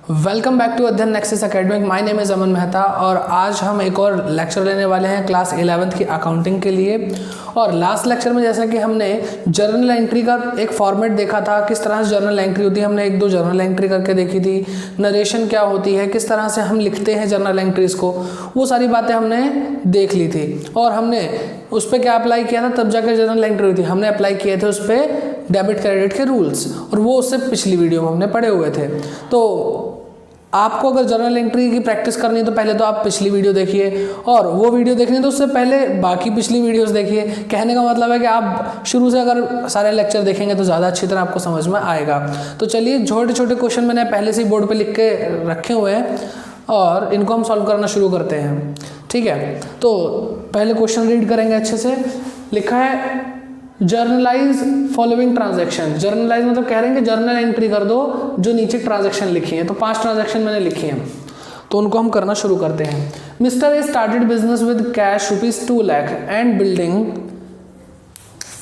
Welcome back to Adhyayan Nexus Academic. My name is Aman Mehta और आज हम एक और लेक्चर लेने वाले हैं क्लास 11th की अकाउंटिंग के लिए। और लास्ट लेक्चर में जैसा कि हमने जर्नल एंट्री का एक फॉर्मेट देखा था, किस तरह से जर्नल एंट्री होती है, हमने एक दो जर्नल एंट्री करके देखी थी। नरेशन क्या होती है, किस तरह से हम लिखते हैं जर्नल एंट्रीज को, वो सारी बातें हमने देख ली थी। और हमने उस पर क्या अप्लाई किया था, तब जाकर जर्नल एंट्री हुई थी। हमने अप्लाई किए थे उस पर डेबिट क्रेडिट के रूल्स, और वो उससे पिछली वीडियो में हमने पढ़े हुए थे। तो आपको अगर जर्नल एंट्री की प्रैक्टिस करनी है तो पहले तो आप पिछली वीडियो देखिए, और वो वीडियो देखनी है तो उससे पहले बाकी पिछली वीडियोस देखिए। कहने का मतलब है कि आप शुरू से अगर सारे लेक्चर देखेंगे तो ज़्यादा अच्छी तरह आपको समझ में आएगा। तो चलिए, छोटे छोटे क्वेश्चन मैंने पहले से ही बोर्ड पे लिख के रखे हुए हैं और इनको हम सॉल्व करना शुरू करते हैं। ठीक है, तो पहले क्वेश्चन रीड करेंगे अच्छे से। लिखा है जर्नलाइज फॉलोइंग ट्रांजैक्शन। जर्नलाइज मतलब कह रहे हैं कि जर्नल एंट्री कर दो जो नीचे ट्रांजैक्शन लिखी है। तो 5 ट्रांजैक्शन मैंने लिखी हैं, तो उनको हम करना शुरू करते हैं। Mister A started business with cash ₹2 lakh and building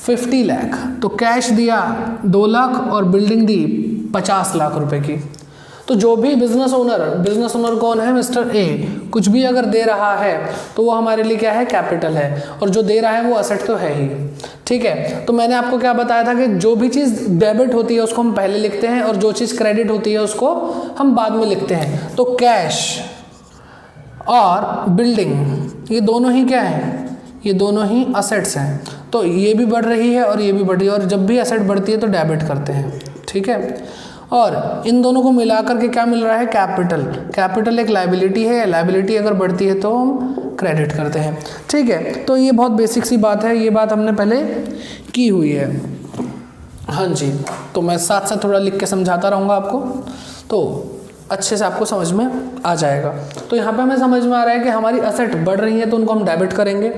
50 lakh. तो कैश दिया 2 लाख और बिल्डिंग दी 50 लाख रुपए की। तो जो भी बिजनेस ओनर कौन है, मिस्टर ए, कुछ भी अगर दे रहा है तो वो हमारे लिए क्या है, कैपिटल है। और जो दे रहा है वो असेट तो है ही। ठीक है, तो मैंने आपको क्या बताया था कि जो भी चीज़ डेबिट होती है उसको हम पहले लिखते हैं और जो चीज़ क्रेडिट होती है उसको हम बाद में लिखते हैं। तो कैश और बिल्डिंग ये दोनों ही क्या है, ये दोनों ही असेट्स हैं। तो ये भी बढ़ रही है और ये भी बढ़ रही है, और जब भी असेट बढ़ती है तो डेबिट करते हैं। ठीक है, और इन दोनों को मिलाकर के क्या मिल रहा है, कैपिटल। कैपिटल एक लायबिलिटी है, लायबिलिटी अगर बढ़ती है तो हम क्रेडिट करते हैं। ठीक है, तो ये बहुत बेसिक सी बात है, ये बात हमने पहले की हुई है। हाँ जी, तो मैं साथ साथ थोड़ा लिख के समझाता रहूँगा आपको, तो अच्छे से आपको समझ में आ जाएगा। तो यहाँ पे हमें समझ में आ रहा है कि हमारी असेट बढ़ रही है तो उनको हम डेबिट करेंगे।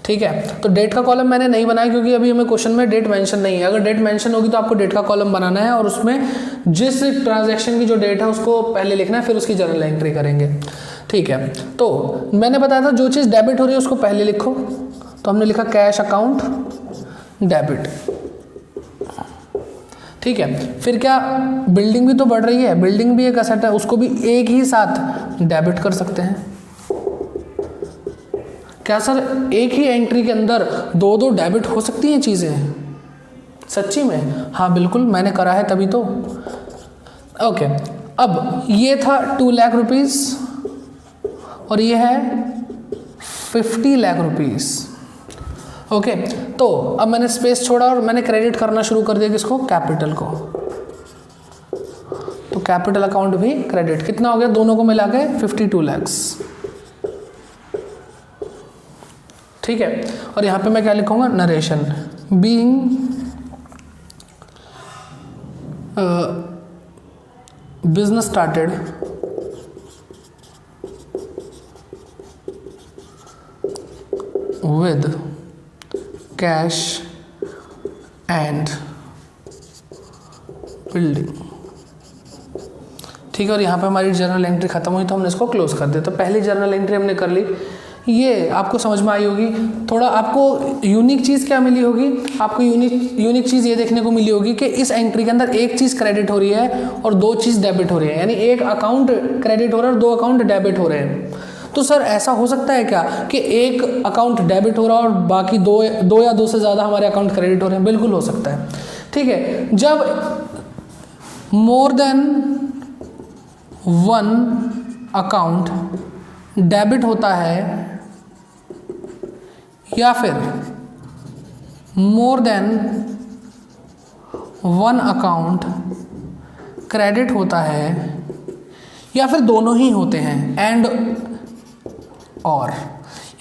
ठीक है, तो डेट का कॉलम मैंने नहीं बनाया क्योंकि अभी हमें क्वेश्चन में डेट मेंशन नहीं है। अगर डेट मेंशन होगी तो आपको डेट का कॉलम बनाना है और उसमें जिस ट्रांजैक्शन की जो डेट है उसको पहले लिखना है, फिर उसकी जर्नल एंट्री करेंगे। ठीक है, तो मैंने बताया था जो चीज़ डेबिट हो रही है उसको पहले लिखो। तो हमने लिखा कैश अकाउंट डेबिट। ठीक है, फिर क्या, बिल्डिंग भी तो बढ़ रही है, बिल्डिंग भी एक असेट है, उसको भी एक ही साथ डेबिट कर सकते हैं। क्या सर एक ही एंट्री के अंदर दो डेबिट हो सकती हैं चीज़ें? सच्ची में? हाँ बिल्कुल, मैंने करा है तभी तो। ओके, अब ये था 2 लाख रुपीस और ये है 50 लाख रुपीस। ओके, तो अब मैंने स्पेस छोड़ा और मैंने क्रेडिट करना शुरू कर दिया किसको, कैपिटल को। तो कैपिटल अकाउंट भी क्रेडिट। कितना हो गया, दोनों को मिला के 52 लैक्स। ठीक है, और यहाँ पे मैं क्या लिखूंगा, narration. Being business started with cash and building. ठीक है, और यहाँ पे हमारी जर्नल एंट्री खत्म हुई तो हमने इसको क्लोज कर दिया। तो पहली जर्नल एंट्री हमने कर ली, ये आपको समझ में आई होगी। थोड़ा आपको यूनिक चीज़ क्या मिली होगी, आपको यूनिक चीज़ ये देखने को मिली होगी कि इस एंट्री के अंदर एक चीज़ क्रेडिट हो रही है और 2 चीज़ डेबिट हो रही है। यानी एक अकाउंट क्रेडिट हो रहा है और 2 अकाउंट डेबिट हो रहे हैं। तो सर ऐसा हो सकता है क्या कि एक अकाउंट डेबिट हो रहा है और बाकी दो या दो से ज़्यादा हमारे अकाउंट क्रेडिट हो रहे हैं? बिल्कुल हो सकता है। ठीक है, जब मोर देन 1 अकाउंट डेबिट होता है या फिर मोर देन 1 अकाउंट क्रेडिट होता है या फिर दोनों ही होते हैं, एंड और,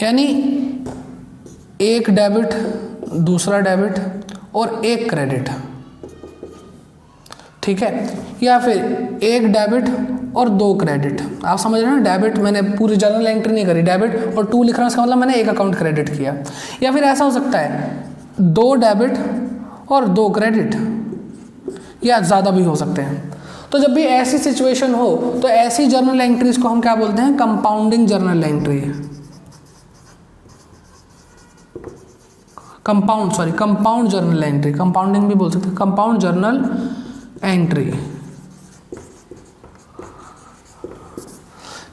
यानी एक डेबिट दूसरा डेबिट और एक क्रेडिट। ठीक है, या फिर एक डेबिट और 2 क्रेडिट। आप समझ रहे हैं ना, डेबिट मैंने पूरी जर्नल एंट्री नहीं करी, डेबिट और 2 लिख रहा हूँ, इसका मतलब मैंने एक अकाउंट क्रेडिट किया। या फिर ऐसा हो सकता है 2 डेबिट और 2 क्रेडिट, या ज़्यादा भी हो सकते हैं। तो जब भी ऐसी सिचुएशन हो तो ऐसी जर्नल एंट्रीज को हम क्या बोलते हैं, compounding journal entry. Compound journal entry, compounding भी बोल सकते हैं, कंपाउंड जर्नल एंट्री।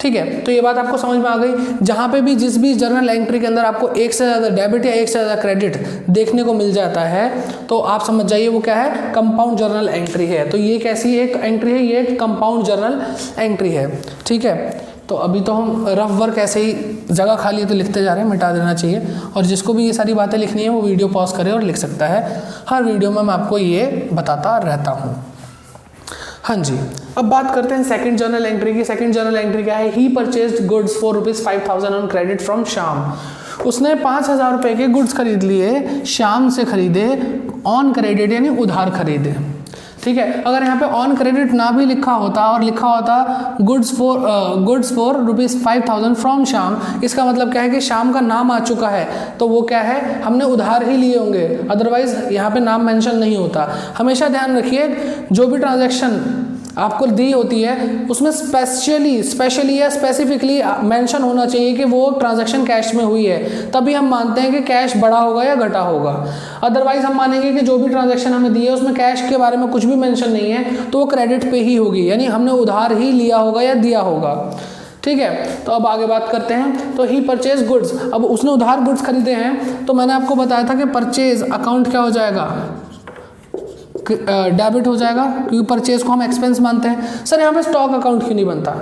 ठीक है, तो ये बात आपको समझ में आ गई। जहाँ पे भी जिस भी जर्नल एंट्री के अंदर आपको एक से ज़्यादा डेबिट या एक से ज़्यादा क्रेडिट देखने को मिल जाता है तो आप समझ जाइए वो क्या है, कंपाउंड जर्नल एंट्री है। तो ये कैसी एक एंट्री है, ये एक कंपाउंड जर्नल एंट्री है। ठीक है, तो अभी तो हम रफ वर्क ऐसे ही जगह खाली है तो लिखते जा रहे हैं, मिटा देना चाहिए। और जिसको भी ये सारी बातें लिखनी है वो वीडियो पॉज करे और लिख सकता है। हर वीडियो में मैं आपको ये बताता रहता हूँ। हाँ जी, अब बात करते हैं सेकंड जर्नल एंट्री की। सेकंड जर्नल एंट्री क्या है, he purchased goods for ₹5,000 on credit from Shyam. उसने 5,000 रुपये के गुड्स खरीद लिए, श्याम से खरीदे, ऑन क्रेडिट यानी उधार खरीदे। ठीक है, अगर यहाँ पे ऑन क्रेडिट ना भी लिखा होता और लिखा होता गुड्स फॉर ₹5,000 फ्रॉम श्याम, इसका मतलब क्या है कि श्याम का नाम आ चुका है, तो वो क्या है, हमने उधार ही लिए होंगे, अदरवाइज यहाँ पे नाम मेंशन नहीं होता। हमेशा ध्यान रखिए जो भी ट्रांजैक्शन आपको दी होती है उसमें स्पेशली या स्पेसिफिकली मेंशन होना चाहिए कि वो ट्रांजैक्शन कैश में हुई है, तभी हम मानते हैं कि कैश बढ़ा होगा या घटा होगा। अदरवाइज हम मानेंगे कि जो भी ट्रांजैक्शन हमें दी है उसमें कैश के बारे में कुछ भी मेंशन नहीं है तो वो क्रेडिट पे ही होगी, यानी हमने उधार ही लिया होगा या दिया होगा। ठीक है, तो अब आगे बात करते हैं। तो ही परचेज गुड्स, अब उसने उधार गुड्स खरीदे हैं तो मैंने आपको बताया था कि परचेज अकाउंट क्या हो जाएगा, डेबिट हो जाएगा, क्योंकि परचेज को हम एक्सपेंस मानते हैं। सर यहाँ पे स्टॉक अकाउंट क्यों नहीं बनता,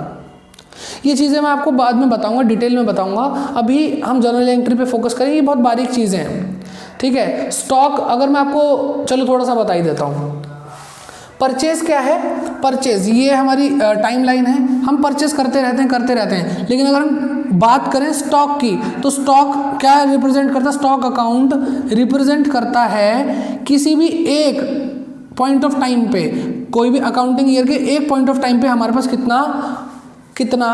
ये चीज़ें मैं आपको बाद में बताऊंगा, डिटेल में बताऊंगा। अभी हम जर्नल एंट्री पे फोकस करेंगे, ये बहुत बारीक चीज़ें हैं। ठीक है, स्टॉक अगर मैं आपको चलो थोड़ा सा बता ही देता हूँ। परचेज क्या है, परचेज ये हमारी टाइम लाइन है, हम परचेज करते रहते हैं। लेकिन अगर हम बात करें स्टॉक की तो स्टॉक क्या रिप्रेजेंट करता है, स्टॉक अकाउंट रिप्रेजेंट करता है किसी भी एक पॉइंट ऑफ टाइम पे, कोई भी अकाउंटिंग ईयर के एक पॉइंट ऑफ टाइम पे हमारे पास कितना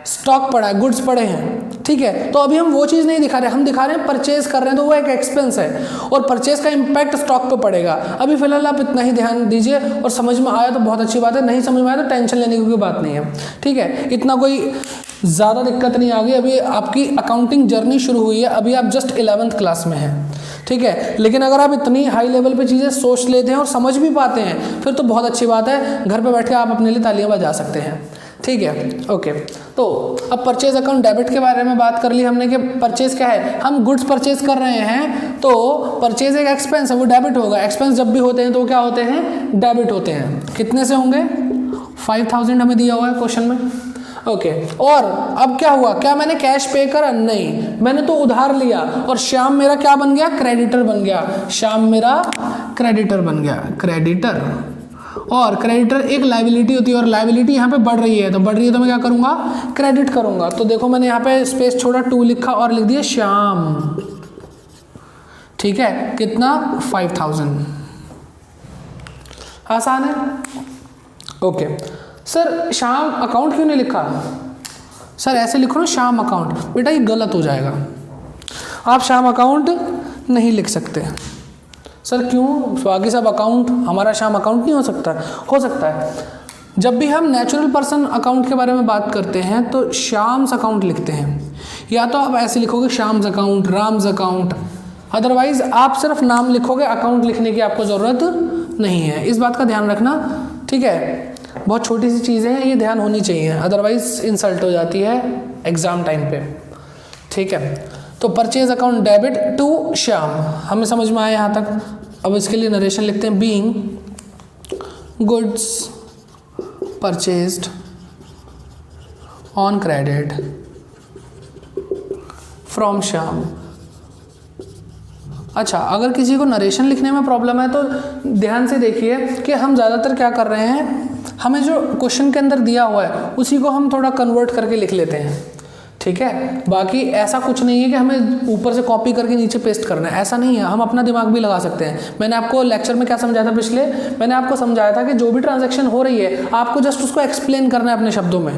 स्टॉक पड़ा है, गुड्स पड़े हैं। ठीक है, तो अभी हम वो चीज़ नहीं दिखा रहे, हम दिखा रहे हैं परचेज कर रहे हैं, तो वो एक एक्सपेंस है और परचेज का इम्पैक्ट स्टॉक पे पड़ेगा। अभी फिलहाल आप इतना ही ध्यान दीजिए, और समझ में आया तो बहुत अच्छी बात है, नहीं समझ में आया तो टेंशन लेने की कोई बात नहीं है। ठीक है, इतना कोई ज़्यादा दिक्कत नहीं आ गई, अभी आपकी अकाउंटिंग जर्नी शुरू हुई है, अभी आप जस्ट 11th क्लास में हैं। ठीक है, लेकिन अगर आप इतनी हाई लेवल पे चीज़ें सोच लेते हैं और समझ भी पाते हैं फिर तो बहुत अच्छी बात है, घर पे बैठ के आप अपने लिए तालियां बजा सकते हैं। ठीक है, ओके। तो अब परचेज अकाउंट डेबिट के बारे में बात कर ली हमने कि परचेज क्या है, हम गुड्स परचेज कर रहे हैं तो परचेज एक एक्सपेंस है, वो डेबिट होगा। एक्सपेंस जब भी होते हैं तो क्या होते हैं, डेबिट होते हैं। कितने से होंगे, 5,000 हमें दिया हुआ है क्वेश्चन में। ओके, और अब क्या हुआ, क्या मैंने कैश पे करा, नहीं, मैंने तो उधार लिया और श्याम मेरा क्या बन गया, क्रेडिटर बन गया। श्याम मेरा क्रेडिटर बन गया, क्रेडिटर। और क्रेडिटर एक लायबिलिटी होती है और लायबिलिटी यहाँ पे बढ़ रही है, तो बढ़ रही है तो मैं क्या करूँगा, क्रेडिट करूँगा। तो देखो मैंने यहाँ पे स्पेस छोड़ा, 2 लिखा और लिख दिया श्याम। ठीक है, कितना, 5,000। आसान है। ओके सर, श्याम अकाउंट क्यों नहीं लिखा, सर ऐसे लिखो ना श्याम अकाउंट, बेटा ये गलत हो जाएगा, आप श्याम अकाउंट नहीं लिख सकते। सर क्यों, बाकी सब अकाउंट, हमारा श्याम अकाउंट नहीं हो सकता, हो सकता है। जब भी हम नेचुरल पर्सन अकाउंट के बारे में बात करते हैं तो श्याम्स अकाउंट लिखते हैं, या तो आप ऐसे लिखोगे Shyam's account, Ram's account, otherwise आप सिर्फ नाम लिखोगे, अकाउंट लिखने की आपको ज़रूरत नहीं है। इस बात का ध्यान रखना। ठीक है, बहुत छोटी सी चीज़ें हैं, ये ध्यान होनी चाहिए, अदरवाइज इंसल्ट हो जाती है एग्ज़ाम टाइम पे। ठीक है, तो purchase account debit to Shyam, हमें समझ में आया यहाँ तक। अब इसके लिए नरेशन लिखते हैं, being goods purchased on credit from Shyam. अच्छा, अगर किसी को नरेशन लिखने में प्रॉब्लम है तो ध्यान से देखिए कि हम ज़्यादातर क्या कर रहे हैं, हमें जो क्वेश्चन के अंदर दिया हुआ है उसी को हम थोड़ा कन्वर्ट करके लिख लेते हैं। ठीक है, बाकी ऐसा कुछ नहीं है कि हमें ऊपर से कॉपी करके नीचे पेस्ट करना है, ऐसा नहीं है, हम अपना दिमाग भी लगा सकते हैं। मैंने आपको लेक्चर में क्या समझाया था पिछले, मैंने आपको समझाया था कि जो भी ट्रांजैक्शन हो रही है आपको जस्ट उसको एक्सप्लेन करना है अपने शब्दों में।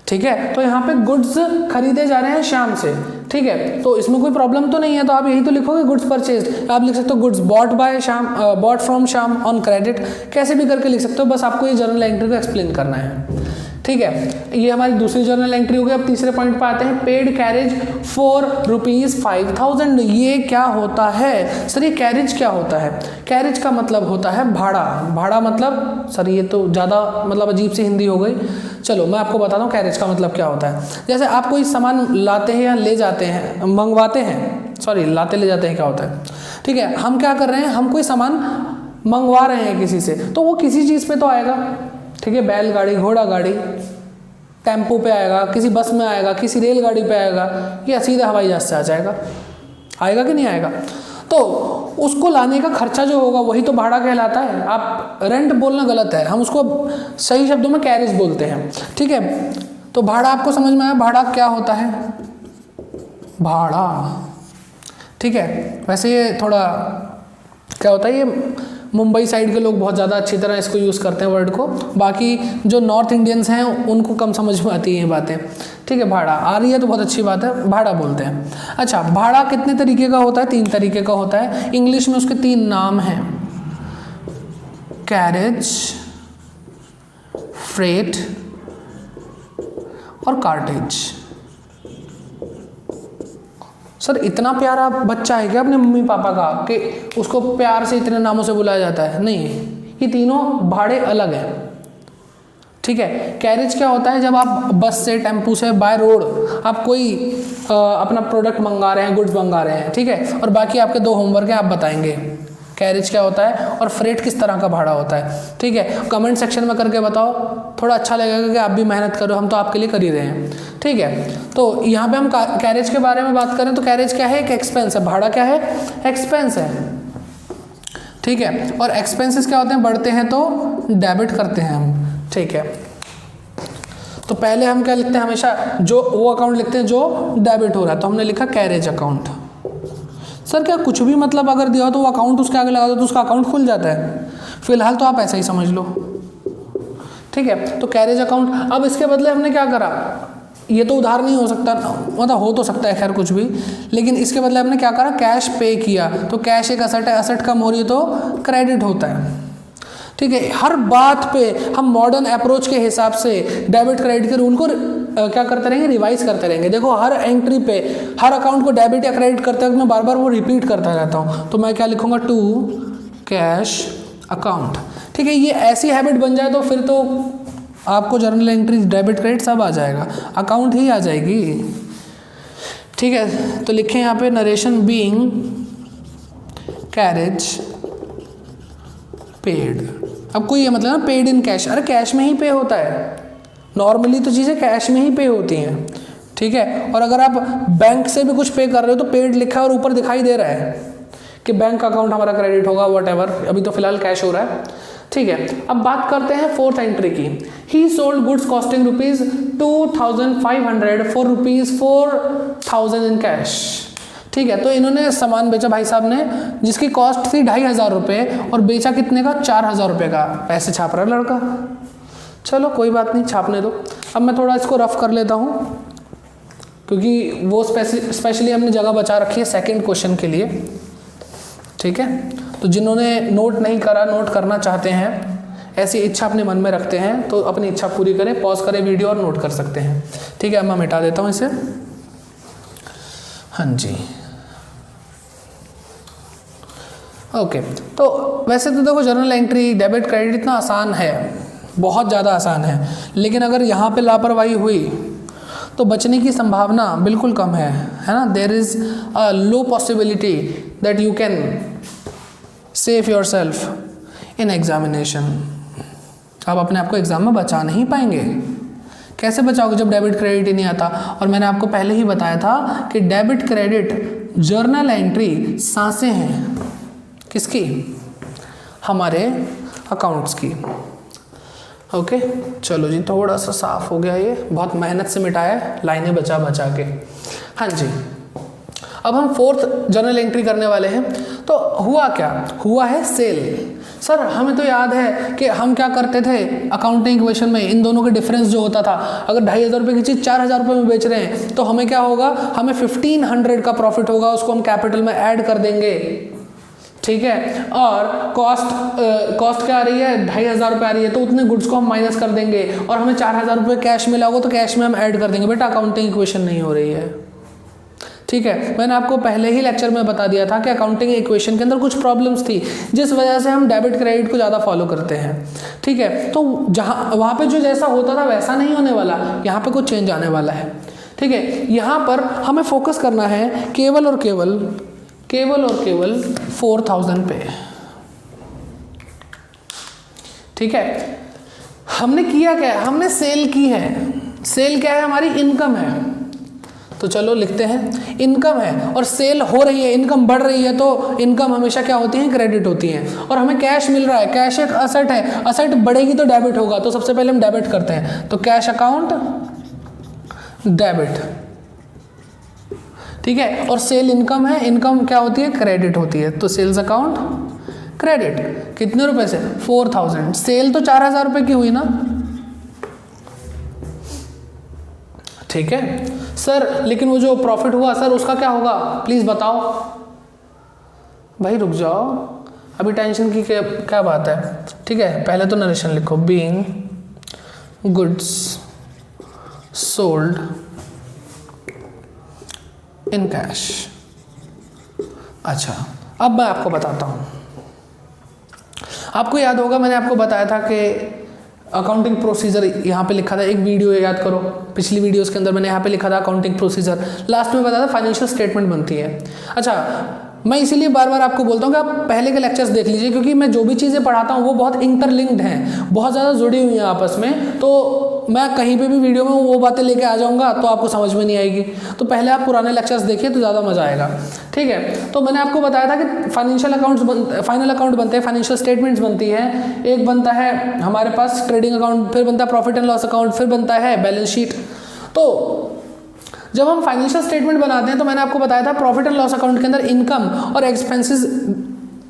ठीक है, तो यहाँ पे गुड्स खरीदे जा रहे हैं श्याम से। ठीक है, तो इसमें कोई प्रॉब्लम तो नहीं है, तो आप यही तो लिखोगे गुड्स परचेज। आप लिख सकते हो goods bought by Shyam, bought from Shyam on credit, कैसे भी करके लिख सकते हो, बस आपको ये जर्नल एंट्री को एक्सप्लेन करना है। ठीक है, ये हमारी दूसरी जर्नल एंट्री हो गई। अब तीसरे पॉइंट पे आते हैं, पेड कैरेज फॉर ₹5,000। ये क्या होता है सर, ये कैरेज क्या होता है, कैरेज का मतलब होता है भाड़ा। भाड़ा मतलब सर ये तो ज़्यादा मतलब अजीब सी हिंदी हो गई, चलो मैं आपको बताता हूँ कैरेज का मतलब क्या होता है। जैसे आप कोई सामान लाते हैं या ले जाते हैं, मंगवाते हैं, सॉरी लाते ले जाते हैं क्या होता है, ठीक है, हम क्या कर रहे हैं, हम कोई सामान मंगवा रहे हैं किसी से, तो वो किसी चीज़ पे तो आएगा, ठीक है, बैलगाड़ी, घोड़ा गाड़ी, टेम्पो पे आएगा, किसी बस में आएगा, किसी रेलगाड़ी पे आएगा, या सीधा हवाई जहाज से आ जाएगा, आएगा कि नहीं आएगा। तो उसको लाने का खर्चा जो होगा वही तो भाड़ा कहलाता है। आप रेंट बोलना गलत है, हम उसको सही शब्दों में कैरेज बोलते हैं, ठीक है। तो भाड़ा आपको समझ में आया, भाड़ा क्या होता है, भाड़ा, ठीक है। वैसे ये थोड़ा क्या होता है, ये मुंबई साइड के लोग बहुत ज़्यादा अच्छी तरह इसको यूज़ करते हैं वर्ड को, बाकी जो नॉर्थ इंडियंस हैं उनको कम समझ में आती है ये बातें, ठीक है। भाड़ा आ रही है तो बहुत अच्छी बात है, भाड़ा बोलते हैं। अच्छा, भाड़ा कितने तरीके का होता है, 3 तरीके का होता है। इंग्लिश में उसके 3 नाम हैं, कैरेज, फ्रेट और कार्टेज। सर इतना प्यारा बच्चा है क्या अपने मम्मी पापा का कि उसको प्यार से इतने नामों से बुलाया जाता है? नहीं, ये तीनों भाड़े अलग हैं, ठीक है। कैरेज क्या होता है, जब आप बस से, टेम्पू से, बाय रोड आप कोई अपना प्रोडक्ट मंगा रहे हैं, गुड्स मंगा रहे हैं, ठीक है, और बाकी आपके 2 होमवर्क है, आप बताएंगे कैरेज क्या होता है और फ्रेट किस तरह का भाड़ा होता है, ठीक है। कमेंट सेक्शन में करके बताओ, थोड़ा अच्छा लगेगा कि आप भी मेहनत करो, हम तो आपके लिए कर ही रहे हैं, ठीक है। तो यहाँ पे हम कैरेज के बारे में बात करें तो कैरेज क्या है, एक एक्सपेंस है। भाड़ा क्या है, एक्सपेंस है, ठीक है। और एक्सपेंसेस क्या होते हैं, बढ़ते हैं तो डेबिट करते हैं हम, ठीक है। तो पहले हम क्या लिखते हैं, हमेशा जो वो अकाउंट लिखते हैं जो डेबिट हो रहा है, तो हमने लिखा कैरेज अकाउंट। सर क्या कुछ भी मतलब अगर दिया हो तो वो अकाउंट उसके आगे लगा दो तो उसका अकाउंट खुल जाता है? फिलहाल तो आप ऐसा ही समझ लो, ठीक है। तो कैरेज अकाउंट, अब इसके बदले हमने क्या करा, ये तो उधार नहीं हो सकता, मतलब हो तो सकता है खैर कुछ भी, लेकिन इसके बदले हमने क्या करा, कैश पे किया। तो कैश एक असेट है, असेट कम हो रही है तो क्रेडिट होता है, ठीक है। हर बात पे हम मॉडर्न अप्रोच के हिसाब से डेबिट क्रेडिट के रूल को क्या करते रहेंगे, रिवाइज करते रहेंगे। देखो हर एंट्री पे, हर अकाउंट को डेबिट या क्रेडिट करते वक्त मैं बार बार वो रिपीट करता रहता हूँ। तो मैं क्या लिखूंगा, टू कैश अकाउंट, ठीक है। ये ऐसी हैबिट बन जाए तो फिर तो आपको जर्नल एंट्री, डेबिट क्रेडिट सब आ जाएगा, अकाउंट ही आ जाएगी, ठीक है। तो लिखें यहाँ पे, नरेशन बीइंग कैरेज पेड। अब कोई ये मतलब ना पेड इन कैश, अरे कैश में ही पे होता है, नॉर्मली तो चीज़ें कैश में ही पे होती हैं, ठीक है। और अगर आप बैंक से भी कुछ पे कर रहे हो तो पेड लिखा है और ऊपर दिखाई दे रहा है कि बैंक अकाउंट हमारा क्रेडिट होगा, व्हाटएवर, अभी तो फिलहाल कैश हो रहा है, ठीक है। अब बात करते हैं 4th एंट्री की। ही sold goods costing ₹2,500 for ₹4,000 in cash, ठीक है। तो इन्होंने सामान बेचा भाई साहब ने, जिसकी कॉस्ट थी ₹2,500 और बेचा कितने का, ₹4,000 का। पैसे छाप रहा है लड़का, चलो कोई बात नहीं, छापने दो। अब मैं थोड़ा इसको रफ कर लेता हूँ क्योंकि वो स्पेशली हमने जगह बचा रखी है सेकंड क्वेश्चन के लिए, ठीक है। तो जिन्होंने नोट नहीं करा, नोट करना चाहते हैं, ऐसी इच्छा अपने मन में रखते हैं, तो अपनी इच्छा पूरी करें, पॉज करें वीडियो और नोट कर सकते हैं, ठीक है। अब मैं मिटा देता हूँ इसे, हाँ जी, ओके। तो वैसे तो देखो जर्नल एंट्री, डेबिट क्रेडिट इतना आसान है, बहुत ज़्यादा आसान है, लेकिन अगर यहाँ पे लापरवाही हुई तो बचने की संभावना बिल्कुल कम है ना। There is a low possibility that you can save yourself in examination. आप अपने आप को एग्ज़ाम में बचा नहीं पाएंगे। कैसे बचाओगे जब डेबिट क्रेडिट ही नहीं आता? और मैंने आपको पहले ही बताया था कि डेबिट क्रेडिट जर्नल एंट्री सांसें हैं, किसकी, हमारे अकाउंट्स की, ओके। चलो जी, थोड़ा सा साफ हो गया, ये बहुत मेहनत से मिटाया है, लाइनें बचा बचा के, हाँ जी। अब हम 4th जर्नल एंट्री करने वाले हैं। तो हुआ क्या, हुआ है सेल। सर हमें तो याद है कि हम क्या करते थे अकाउंटिंग इक्वेशन में, इन दोनों के डिफरेंस जो होता था, अगर ₹2,500 की चीज़ ₹4,000 में बेच रहे हैं तो हमें क्या होगा, हमें 1500 का प्रॉफिट होगा, उसको हम कैपिटल में ऐड कर देंगे, ठीक है। और कॉस्ट क्या आ रही है, ₹2,500 आ रही है, तो उतने गुड्स को हम माइनस कर देंगे और हमें ₹4,000 कैश मिला होगा तो कैश में हम ऐड कर देंगे। बेटा अकाउंटिंग इक्वेशन नहीं हो रही है, ठीक है, मैंने आपको पहले ही लेक्चर में बता दिया था कि अकाउंटिंग इक्वेशन के अंदर कुछ प्रॉब्लम्स थी जिस वजह से हम डेबिट क्रेडिट को ज़्यादा फॉलो करते हैं। ठीक है, तो जहाँ वहाँ पे जो जैसा होता था वैसा नहीं होने वाला, यहाँ पे कुछ चेंज आने वाला है। ठीक है, यहाँ पर हमें फोकस करना है केवल और केवल 4000 पे। ठीक है, हमने किया क्या है, हमने सेल की है। सेल क्या है, हमारी इनकम है। तो चलो लिखते हैं इनकम है और सेल हो रही है, इनकम बढ़ रही है, तो इनकम हमेशा क्या होती है, क्रेडिट होती है। और हमें कैश मिल रहा है, कैश एक असेट है, असेट बढ़ेगी तो डेबिट होगा, तो सबसे पहले हम डेबिट करते हैं, तो कैश अकाउंट डेबिट। ठीक है, और सेल इनकम है, इनकम क्या होती है, क्रेडिट होती है, तो सेल्स अकाउंट क्रेडिट। कितने रुपए से, 4000। सेल तो 4000 रुपए की हुई ना। ठीक है सर, लेकिन वो जो प्रॉफिट हुआ सर उसका क्या होगा, प्लीज बताओ। भाई रुक जाओ, अभी टेंशन की क्या बात है। ठीक है, पहले तो नरेशन लिखो, being goods sold in cash. अच्छा, अब मैं आपको बताता हूं। आपको याद होगा मैंने आपको बताया था कि अकाउंटिंग प्रोसीजर यहाँ पे लिखा था, एक वीडियो याद करो, पिछली वीडियोस के अंदर मैंने यहाँ पे लिखा था अकाउंटिंग प्रोसीजर, लास्ट में बताया था फाइनेंशियल स्टेटमेंट बनती है। अच्छा, मैं इसीलिए बार बार आपको बोलता हूँ कि आप पहले के लेक्चर्स देख लीजिए, क्योंकि मैं जो भी चीज़ें पढ़ाता हूँ वो बहुत इंटरलिंक्ड हैं, बहुत ज़्यादा जुड़ी हुई हैं आपस में। तो मैं कहीं पे भी वीडियो में वो बातें लेके आ जाऊँगा तो आपको समझ में नहीं आएगी। तो पहले आप पुराने लेक्चर्स देखिए तो ज़्यादा मज़ा आएगा। ठीक है, तो मैंने आपको बताया था कि फाइनेंशियल अकाउंट्स फाइनल अकाउंट बनते हैं, फाइनेंशियल स्टेटमेंट्स बनती है। एक बनता है हमारे पास ट्रेडिंग अकाउंट, फिर बनता है प्रॉफिट एंड लॉस अकाउंट, फिर बनता है बैलेंस शीट। तो जब हम फाइनेंशियल स्टेटमेंट बनाते हैं तो मैंने आपको बताया था प्रॉफिट एंड लॉस अकाउंट के अंदर इनकम और एक्सपेंसेस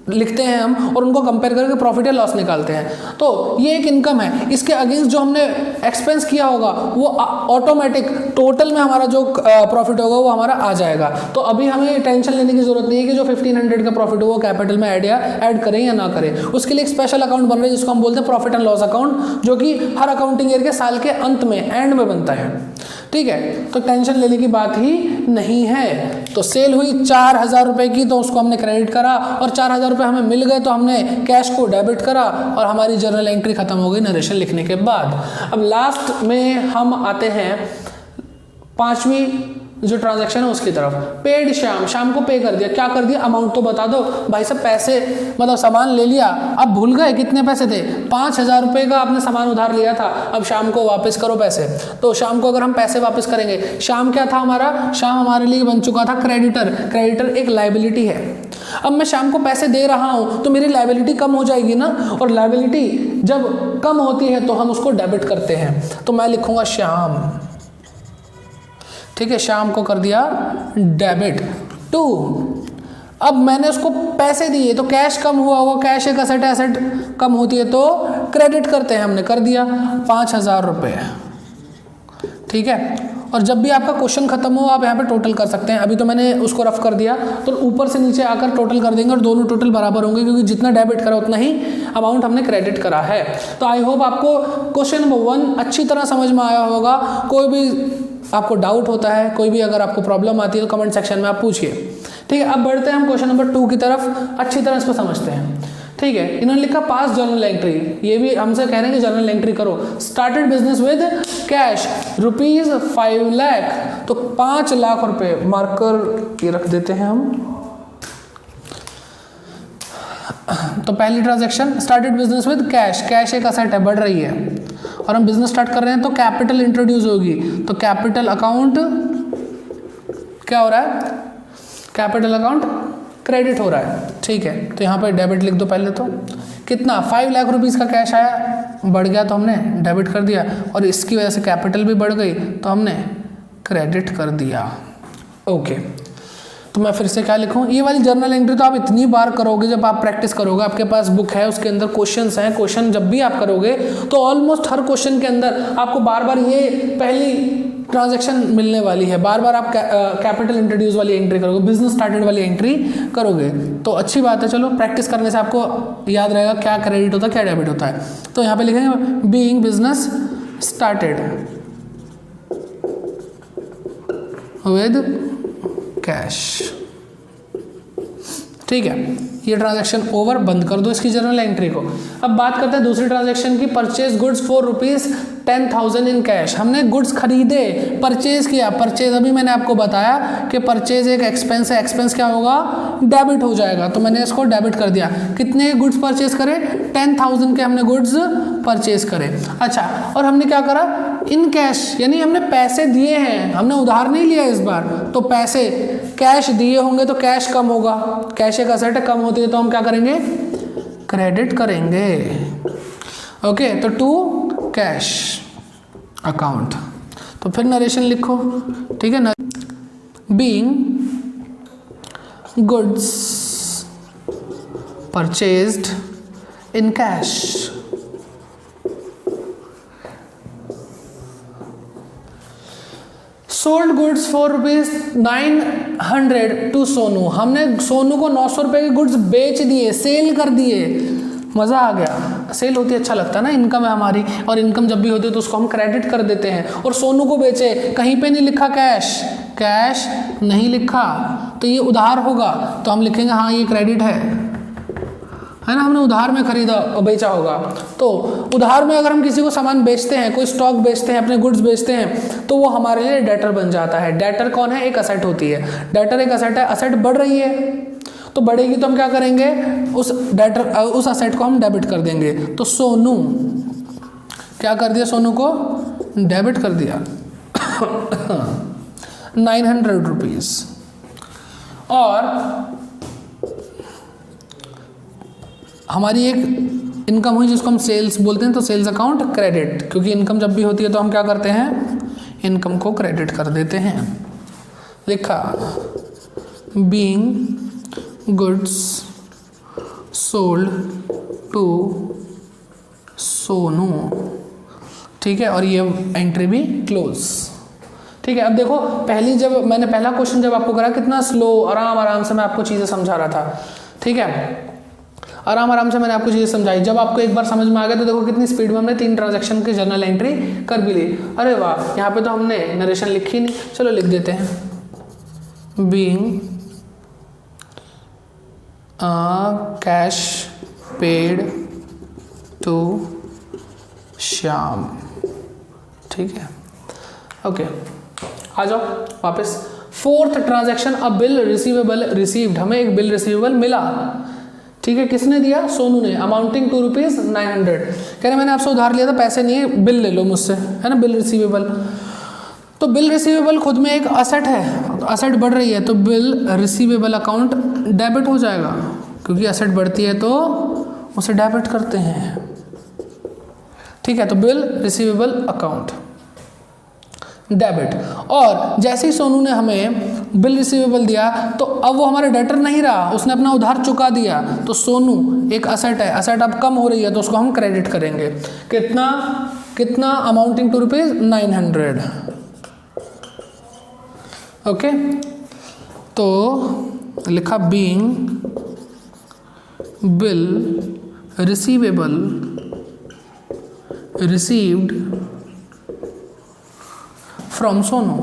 लिखते हैं हम और उनको कंपेयर करके प्रॉफिट या लॉस निकालते हैं। तो ये एक इनकम है, इसके अगेंस्ट जो हमने एक्सपेंस किया होगा वो ऑटोमेटिक टोटल में हमारा जो प्रॉफिट होगा वो हमारा आ जाएगा। तो अभी हमें टेंशन लेने की जरूरत नहीं है कि जो 1500 का प्रॉफिट हो वो कैपिटल में ऐड करें या ना करें। उसके लिए एक स्पेशल अकाउंट बन रहा है जिसको हम बोलते हैं प्रॉफिट एंड लॉस अकाउंट, जो कि हर अकाउंटिंग ईयर के साल के अंत में एंड में बनता है। ठीक है, तो टेंशन लेने की बात ही नहीं है। तो सेल हुई 4000 रुपए की, तो उसको हमने क्रेडिट करा, और 4000 रुपए हमें मिल गए तो हमने कैश को डेबिट करा, और हमारी जर्नल एंट्री खत्म हो गई नरेशन लिखने के बाद। अब लास्ट में हम आते हैं 5वीं जो ट्रांजैक्शन है उसकी तरफ। पेड शाम को पे कर दिया। क्या कर दिया, अमाउंट तो बता दो भाई साहब। पैसे मतलब सामान ले लिया, अब भूल गए कितने पैसे थे, 5000 रुपये का आपने सामान उधार लिया था, अब शाम को वापस करो पैसे। तो शाम को अगर हम पैसे वापस करेंगे, शाम क्या था हमारा, शाम हमारे लिए बन चुका था क्रेडिटर। क्रेडिटर एक लाइबिलिटी है। अब मैं शाम को पैसे दे रहा हूं तो मेरी लाइबिलिटी कम हो जाएगी ना, और लाइबिलिटी जब कम होती है तो हम उसको डेबिट करते हैं। तो मैं लिखूंगा शाम। ठीक है, शाम को कर दिया डेबिट टू। अब मैंने उसको पैसे दिए तो कैश कम हुआ होगा, कैश एक असेट है, असेट कम होती है तो क्रेडिट करते हैं, हमने कर दिया 5000 रुपये। ठीक है, और जब भी आपका क्वेश्चन खत्म हो आप यहाँ पे टोटल कर सकते हैं। अभी तो मैंने उसको रफ कर दिया, तो ऊपर से नीचे आकर टोटल कर देंगे और दोनों टोटल बराबर होंगे, क्योंकि जितना डेबिट करा उतना ही अमाउंट हमने क्रेडिट करा है। तो आई होप आपको क्वेश्चन नंबर 1 अच्छी तरह समझ में आया होगा। कोई भी आपको डाउट होता है, कोई भी अगर आपको प्रॉब्लम आती है तो कमेंट सेक्शन में आप पूछिए। ठीक है, अब बढ़ते हैं हम क्वेश्चन नंबर 2 की तरफ, अच्छी तरह इसको समझते हैं। ठीक है, इन्होंने लिखा पास जर्नल एंट्री, ये भी हमसे कह रहे हैं कि जर्नल एंट्री करो। Started business with cash ₹5 lakh, तो 5 लाख रुपए मार्कर ये रख देते हैं हम। तो पहली transaction started business with cash, cash एक असेट है, बढ़ रही है, और हम बिजनेस स्टार्ट कर रहे हैं तो कैपिटल इंट्रोड्यूस होगी, तो कैपिटल अकाउंट क्या हो रहा है, कैपिटल अकाउंट क्रेडिट हो रहा है। ठीक है, तो यहाँ पे डेबिट लिख दो पहले। तो कितना 5 लाख रुपीज़ का कैश आया, बढ़ गया तो हमने डेबिट कर दिया, और इसकी वजह से कैपिटल भी बढ़ गई तो हमने क्रेडिट कर दिया। ओके, तो मैं फिर से क्या लिखूँ, ये वाली जर्नल एंट्री तो आप इतनी बार करोगे जब आप प्रैक्टिस करोगे। आपके पास बुक है, उसके अंदर क्वेश्चंस हैं, क्वेश्चन जब भी आप करोगे तो ऑलमोस्ट हर क्वेश्चन के अंदर आपको बार बार ये पहली ट्रांजैक्शन मिलने वाली है। बार बार आप कैपिटल इंट्रोड्यूस वाली एंट्री करोगे, बिजनेस स्टार्टेड वाली एंट्री करोगे, तो अच्छी बात है। चलो, प्रैक्टिस करने से आपको याद रहेगा क्या क्रेडिट होता है क्या डेबिट होता है। तो यहाँ पे लिखेंगे being business started with cash. ठीक है, ये ट्रांजैक्शन ओवर, बंद कर दो इसकी जर्नल एंट्री को। अब बात करते हैं दूसरी ट्रांजैक्शन की, purchase goods for ₹10,000 in cash. हमने गुड्स खरीदे, परचेज किया। परचेज अभी मैंने आपको बताया कि परचेज एक एक्सपेंस है, एक्सपेंस क्या होगा, डेबिट हो जाएगा, तो मैंने इसको डेबिट कर दिया। कितने गुड्स परचेज करे, 10,000 के हमने गुड्स परचेज करे। अच्छा, और हमने क्या करा, इन कैश, यानी हमने पैसे दिए हैं, हमने उधार नहीं लिया इस बार, तो पैसे कैश दिए होंगे तो कैश कम होगा, कैश एक असेट कम होती है तो हम क्या करेंगे, क्रेडिट करेंगे। ओके, तो टू कैश अकाउंट। तो फिर नरेशन लिखो, ठीक है ना, being goods purchased in cash, sold goods for ₹900 to Sonu. हमने सोनू को 900 रुपये के गुड्स बेच दिए, सेल कर दिए। मज़ा आ गया, सेल होती है अच्छा लगता है ना, इनकम है हमारी, और इनकम जब भी होती है तो उसको हम क्रेडिट कर देते हैं। और सोनू को बेचे, कहीं पे नहीं लिखा कैश, कैश नहीं लिखा, तो ये उधार होगा, तो हम लिखेंगे हाँ ये क्रेडिट है ना, हमने उधार में खरीदा और बेचा होगा। तो उधार में अगर हम किसी को सामान बेचते हैं, कोई स्टॉक बेचते हैं, अपने गुड्स बेचते हैं, तो वो हमारे लिए डेटर बन जाता है। डेटर कौन है, एक असेट होती है, डेटर एक असेट है, असेट बढ़ रही है तो बढ़ेगी तो हम क्या करेंगे, उस डेटर उस असेट को हम डेबिट कर देंगे। तो सोनू क्या कर दिया, सोनू को डेबिट कर दिया 900 रुपीज़। और हमारी एक इनकम हुई जिसको हम सेल्स बोलते हैं, तो सेल्स अकाउंट क्रेडिट, क्योंकि इनकम जब भी होती है तो हम क्या करते हैं, इनकम को क्रेडिट कर देते हैं। लिखा being goods sold to Sonu, ठीक है, और ये एंट्री भी क्लोज। ठीक है, अब देखो मैंने पहला क्वेश्चन जब आपको करा, कितना स्लो, आराम से मैं आपको चीज़ें समझा रहा था। ठीक है, आराम से मैंने आपको चीज़ें समझाई। जब आपको एक बार समझ में आ गया तो देखो कितनी स्पीड में हमने 3 ट्रांजैक्शन की जर्नल एंट्री कर भी ली। अरे वाह, यहाँ पे तो हमने नरेशन लिखी नहीं, चलो लिख देते हैं, being cash paid to Shyam. ठीक है, ओके, आ जाओ वापस। 4th transaction, a bill receivable received, हमें एक बिल रिसीवेबल मिला। ठीक है, किसने दिया, सोनू ने, अमाउंटिंग टू ₹900। कह रहे मैंने आपसे उधार लिया था, पैसे नहीं है, बिल ले लो मुझसे, है ना, बिल रिसीवेबल। तो बिल रिसीवेबल खुद में एक असेट है, तो असेट बढ़ रही है तो बिल रिसीवेबल अकाउंट डेबिट हो जाएगा, क्योंकि असेट बढ़ती है तो उसे डेबिट करते हैं। ठीक है, तो बिल रिसीवेबल अकाउंट डेबिट। और जैसे ही सोनू ने हमें बिल रिसीवेबल दिया तो अब वो हमारा डेटर नहीं रहा, उसने अपना उधार चुका दिया, तो सोनू एक असेट है, असेट अब कम हो रही है तो उसको हम क्रेडिट करेंगे। कितना अमाउंटिंग टू ₹900। ओके, तो लिखा being bill receivable received from Sonu.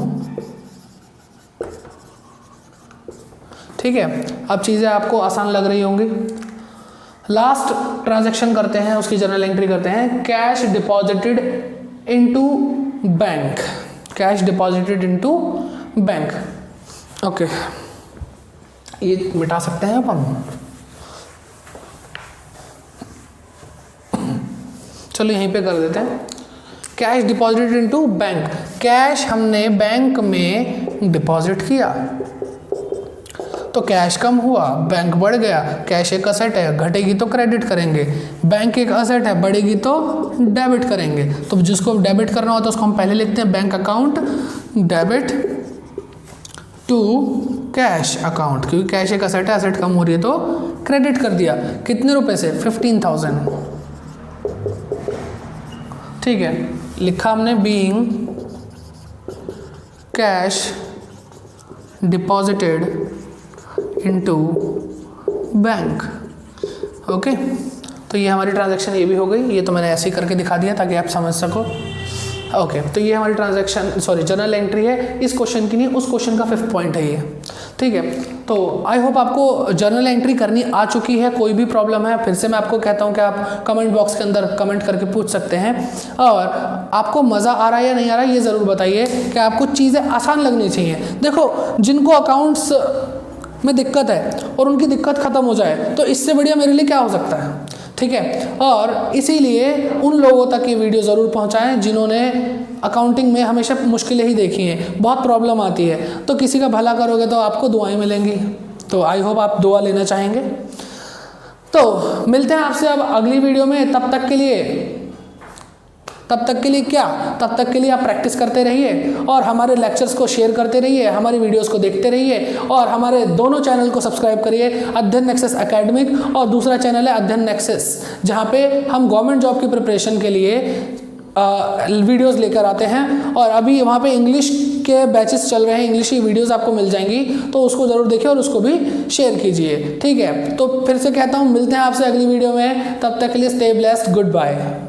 ठीक है, अब चीज़ें आपको आसान लग रही होंगी। लास्ट ट्रांजैक्शन करते हैं, उसकी जर्नल एंट्री करते हैं, cash deposited into bank, cash deposited into bank. Okay, ये मिटा सकते हैं अब हम, चलो यहीं पे कर देते हैं, cash deposited into bank. Cash हमने बैंक में डिपॉजिट किया तो कैश कम हुआ, बैंक बढ़ गया। कैश एक असेट है, घटेगी तो क्रेडिट करेंगे, बैंक एक असेट है, बढ़ेगी तो डेबिट करेंगे। तो जिसको डेबिट करना होता है उसको हम पहले लिखते हैं bank account debit to cash account, क्योंकि कैश एक असेट है, असेट कम हो रही है तो क्रेडिट कर दिया। कितने रुपए से, 15,000। ठीक है, लिखा हमने being cash deposited into bank. Okay, तो ये हमारी ट्रांजैक्शन ये भी हो गई। ये तो मैंने ऐसे ही करके दिखा दिया ताकि आप समझ सको। ओके, तो ये हमारी ट्रांजैक्शन जर्नल एंट्री है। इस क्वेश्चन की नहीं, उस क्वेश्चन का 5th पॉइंट है ये। ठीक। ठीक है। तो आई होप आपको जर्नल एंट्री करनी आ चुकी है। कोई भी प्रॉब्लम है फिर से मैं आपको कहता हूँ कि आप कमेंट बॉक्स के अंदर कमेंट करके पूछ सकते हैं। और आपको मज़ा आ रहा है या नहीं आ रहा है ये ज़रूर बताइए कि आपको चीज़ें आसान लगनी चाहिए। देखो, जिनको अकाउंट्स में दिक्कत है और उनकी दिक्कत ख़त्म हो जाए तो इससे बढ़िया मेरे लिए क्या हो सकता है, ठीक है। और इसीलिए उन लोगों तक ये वीडियो ज़रूर पहुंचाएं जिन्होंने अकाउंटिंग में हमेशा मुश्किलें ही देखी हैं, बहुत प्रॉब्लम आती है। तो किसी का भला करोगे तो आपको दुआएं मिलेंगी। तो आई होप आप दुआ लेना चाहेंगे। तो मिलते हैं आपसे अब अगली वीडियो में। तब तक के लिए आप प्रैक्टिस करते रहिए और हमारे लेक्चर्स को शेयर करते रहिए, हमारी वीडियोस को देखते रहिए और हमारे दोनों चैनल को सब्सक्राइब करिए, अध्ययन नेक्सस एकेडमिक और दूसरा चैनल है अध्ययन नेक्सस, जहाँ पे हम गवर्नमेंट जॉब की प्रिपरेशन के लिए वीडियोस लेकर आते हैं। और अभी वहाँ पे इंग्लिश के बैचेस चल रहे हैं, इंग्लिश की वीडियोस आपको मिल जाएंगी, तो उसको ज़रूर देखिए और उसको भी शेयर कीजिए, ठीक है। तो फिर से कहता हूँ मिलते हैं आपसे अगली वीडियो में, तब तक के लिए स्टे ब्लेस्ड, गुड बाय।